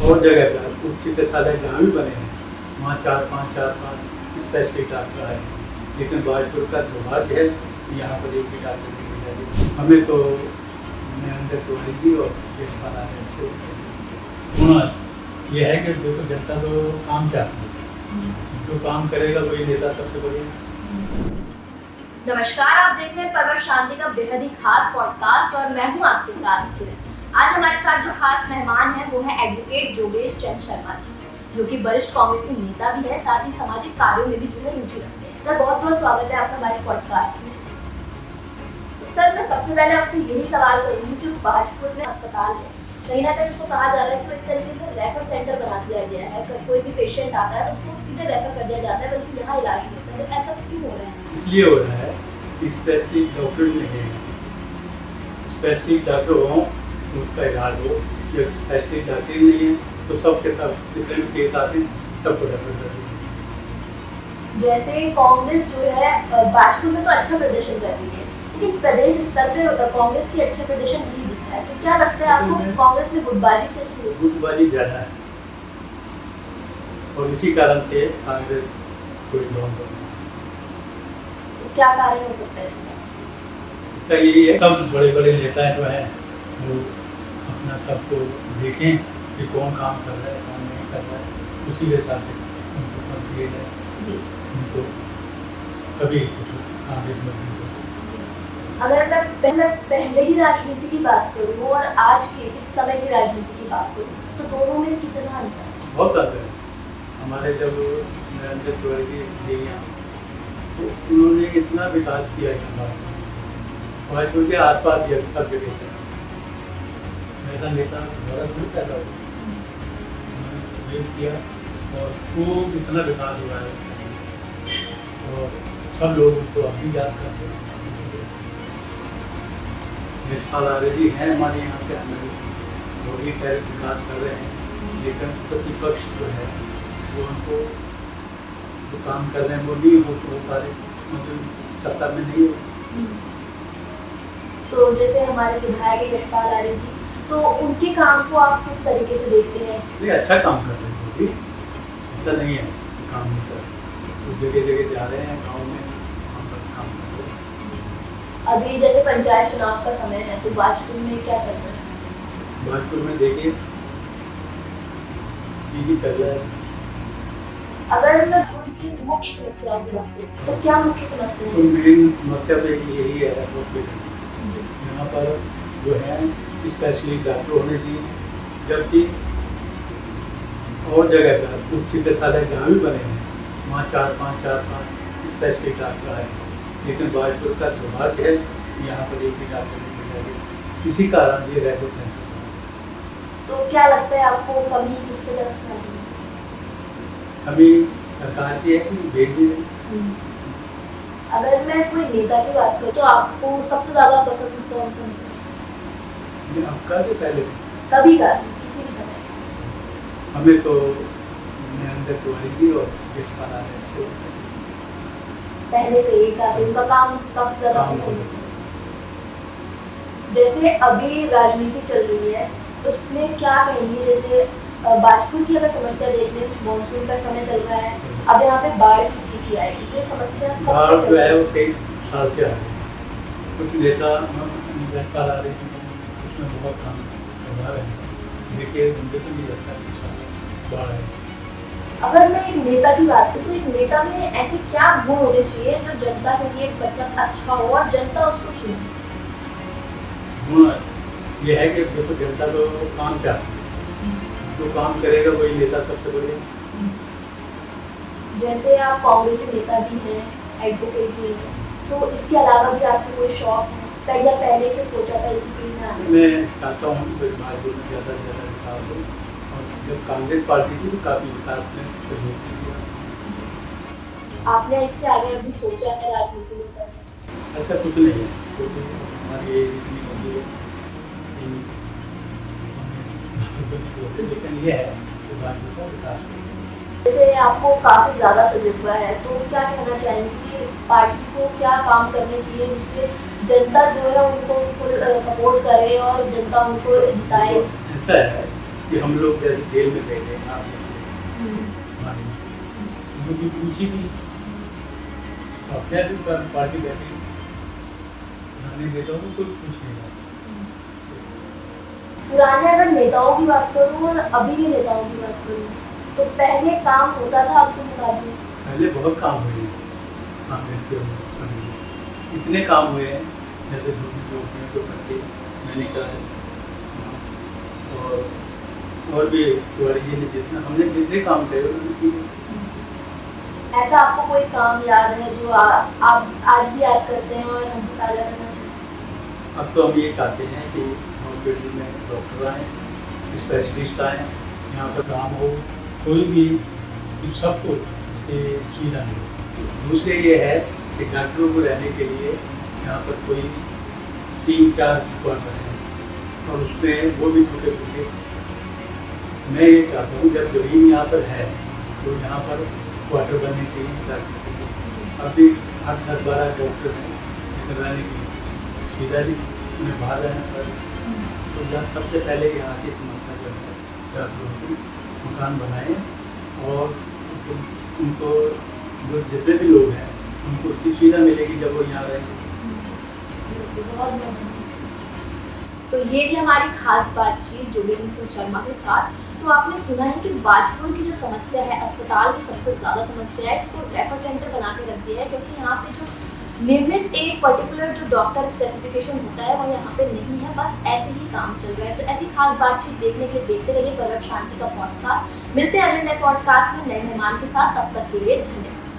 और जगह पर उच्च चिकित्सालय जहाँ भी बने हैं वहाँ 4-5 स्पेशलिस्ट डॉक्टर आए हैं, लेकिन भाजपुर का दुर्भाग्य है कि यहाँ पर एक भी डॉक्टर नहीं मिला। हमें तो नरेंद्र तिवारी जी और यशपाल आर्य अच्छे होते हैं। यह है कि देखो जनता तो काम चाहती है, जो काम करेगा वही नेता सबसे बढ़िया। नमस्कार, आप देख रहे हैं परवर शांति का बेहद ही खास पॉडकास्ट और मैं हूं आपके साथ किरण। आज हमारे साथ जो खास मेहमान हैं वो है एडवोकेट जोगेश चंद शर्मा जी, जो कि वरिष्ठ कांग्रेसी नेता भी है, साथ ही सामाजिक कार्यों में भी जो है रुचि रखते हैं। सर, बहुत बहुत स्वागत है आपका हमारे पॉडकास्ट में। तो सर, मैं सबसे पहले आपसे यही सवाल करूंगी कि भाजपुर में अस्पताल है, कहीं ना कहीं उसको कहा जा रहा है कि एक तरीके से रेफर सेंटर बना दिया गया है। अगर कोई भी पेशेंट आता है तो उसको सीधे रेफर कर दिया जाता है, बल्कि यहाँ इलाज नहीं होता है। तो ऐसा क्यों हो रहा है? इसलिए हो रहा है कि स्पेशलिस्ट डॉक्टर नहीं है। स्पेशलिस्ट डॉक्टर हो उसका इलाज हो, जब स्पेशलिस्ट डॉक्टर नहीं है तो सबके सब पेशेंट केस आते हैं, सबको रेफर कर देते। जैसे कांग्रेस जो है भाजपुर में तो अच्छा प्रदर्शन कर रही है, लेकिन प्रदेश स्तर पे कांग्रेस की अच्छा प्रदर्शन नहीं दिखता है। तो क्या लगता है आपको, कांग्रेस में गुटबाजी चल रही है? गुटबाजी ज्यादा है और इसी कारण से कांग्रेस कोई लॉन्ग। तो क्या कारण हो सकता है इसका? इसका यही है, सब बड़े बड़े नेता जो है वो अपना सबको देखें कि कौन काम कर रहा है कौन नहीं कर रहा है, उसी के साथ उनको मत दिए जाए, उनको कभी कुछ आगे मत दिए। अगर मैं पहले की राजनीति की बात करूँ और आज के इस समय की राजनीति की बात करूँ तो दोनों में कितना अंतर है? बहुत अंतर है। हमारे जब नरेंद्र तिवारी जी यहाँ तो उन्होंने इतना विकास किया है भाजपुर के आसपास सब जगह पर। ऐसा नेता द्वारा दूर पैदा हुआ किया और खूब इतना विकास हुआ है और सब लोग उनको अभी याद करते हैं। यशपाल आर्य जी हैं हमारे यहाँ पे, हमें वो भी खैर विकास कर रहे हैं, लेकिन प्रतिपक्ष जो है वो उनको जो काम कर रहे हैं वो नहीं हो पा रहे, मतलब सत्ता में नहीं हो। तो जैसे हमारे विधायक यशपाल आर्य जी, तो उनके काम को आप किस तरीके से देखते हैं? नहीं, अच्छा काम कर रहे हैं भी, ऐसा नहीं है काम नहीं कर रहे, तो जगह जगह जा रहे हैं, गाँव में काम कर रहे हैं। अभी जैसे पंचायत चुनाव का समय है तो भाजपुर में क्या चल रहा है? भाजपुर में देखिए दीदी कर रहा है। अगर मैं उनकी मुख्य समस्याओं की बात करूं तो क्या मुख्य समस्या है? तो मेन समस्या तो यही है यहाँ पर जो है स्पेशलिस्ट डॉक्टर होने की, जबकि और जगह पर उच्च चिकित्सालय जहाँ भी बने हैं वहाँ 4-5 स्पेशलिस्ट डॉक्टर आए हैं, लेकिन भाजपुर का दुर्भाग्य है कि यहाँ पर एक भी डॉक्टर नहीं मिला। इसी कारण ये रेफर सेंटर। तो क्या लगता है आपको, कमी किसकी तरफ से है? कमी सरकार की है कि भेज दी गई। अगर मैं कोई नेता की बात करूँ तो आपको सबसे ज्यादा पसंद कौन सा नेता? आपका जो पहले कभी का किसी भी समय? हमें तो नरेंद्र तिवारी जी और यशपाल आर्य अच्छे होते हैं। पहले से ही काफी उनका काम काफी ज्यादा पसंद है। जैसे अभी राजनीति चल रही है तो उसमें क्या कहेंगे, जैसे भाजपुर की अगर समस्या देख लें तो मानसून का समय चल रहा है, अब यहाँ पे बाढ़ की स्थिति आएगी, तो समस्या बाढ़ जो है वो कई साल से आ रही है। कुछ जैसा यशपाल आर्य जी उसमें बहुत काम करवा रहे हैं, देखिए मुझे तो नहीं लगता बाढ़ है। अगर मैं एक नेता की बात करूँ तो एक नेता में ऐसे क्या गुण होने चाहिए जो जनता के लिए मतलब अच्छा हो और जनता उसको चुने? गुण ये है कि देखो जनता तो काम चाहती है, जो काम करेगा वही नेता सबसे बढ़िया। जैसे आप कांग्रेसी नेता भी हैं, एडवोकेट भी हैं, तो इसके अलावा भी आपको कोई शौक है या पहले से सोचा था इसी फील्ड में आने? मैं चाहता हूँ भाजपुर में ज़्यादा से ज़्यादा विकास हो, और जब कांग्रेस पार्टी थी तो काफ़ी विकास में सहयोग किया। आपने इससे आगे अभी सोचा है राजनीति में करना? ऐसा कुछ नहीं है, क्योंकि हमारी एज इतनी होती है लेकिन ये है कि भाजपा का विकास। जैसे आपको काफी ज्यादा तजुर्बा है, तो क्या कहना चाहेंगे कि पार्टी को क्या काम करने चाहिए जिससे जनता जो है उनको फुल सपोर्ट करे और जनता उनको जिताए? ऐसा है कि हम लोग जैसे जेल में बैठे हैं आप मुझे पूछी थी अब क्या पार्टी बैठी खाने देता हूँ तो कुछ नहीं आता। पुराने अगर नेताओं की बात करूँ और अभी के नेताओं की बात करूँ तो पहले काम होता था अब के मुकाबले? पहले बहुत काम हुए हैं कांग्रेस के समय में, इतने काम हुए हैं जैसे झोपड़ियों को करके मैंने कहा है और भी तिवारी जी ने जितना हमने जितने काम करे उन्होंने किए। ऐसा आपको कोई काम याद है जो आप आज भी याद करते हैं और हमसे साझा करना चाहिए? अब तो हम ये चाहते हैं कि हॉस्पिटल में डॉक्टर आए, स्पेशलिस्ट आए, यहाँ पर काम हो, कोई भी सब कुछ सुविधा मिले। दूसरे ये है कि डॉक्टरों को रहने के लिए यहाँ पर कोई 3-4 क्वार्टर हैं और उसमें वो भी छोटे छोटे। मैं ये चाहता हूँ जब जमीन यहाँ पर है तो यहाँ पर क्वार्टर बनने चाहिए डॉक्टर के लिए। अभी 8-10-12 डॉक्टर हैं लेकिन रहने की सुविधा भी उन्हें बाहर रहना पड़े। तो यहाँ सबसे पहले यहाँ की समस्या जो है डॉक्टरों की मकान बनाएं और उनको जो जितने भी लोग हैं उनको उसकी सुविधा मिलेगी जब वो यहाँ रहेंगे। तो ये थी हमारी खास बातचीत जोगेंद्र सिंह शर्मा के साथ। तो आपने सुना है कि बाजपुर की जो समस्या है, अस्पताल की सबसे ज़्यादा समस्या है, इसको रेफर सेंटर बना के रख दिया है क्योंकि यहाँ पे जो नियमित एक पर्टिकुलर जो डॉक्टर स्पेसिफिकेशन होता है वो यहाँ पे नहीं है, बस ऐसे ही काम चल रहा है। तो ऐसी खास बातचीत देखने के लिए देखते रहिए पर्वत शांति का पॉडकास्ट। मिलते हैं अगले नए पॉडकास्ट में नए मेहमान के साथ, तब तक के लिए धन्यवाद।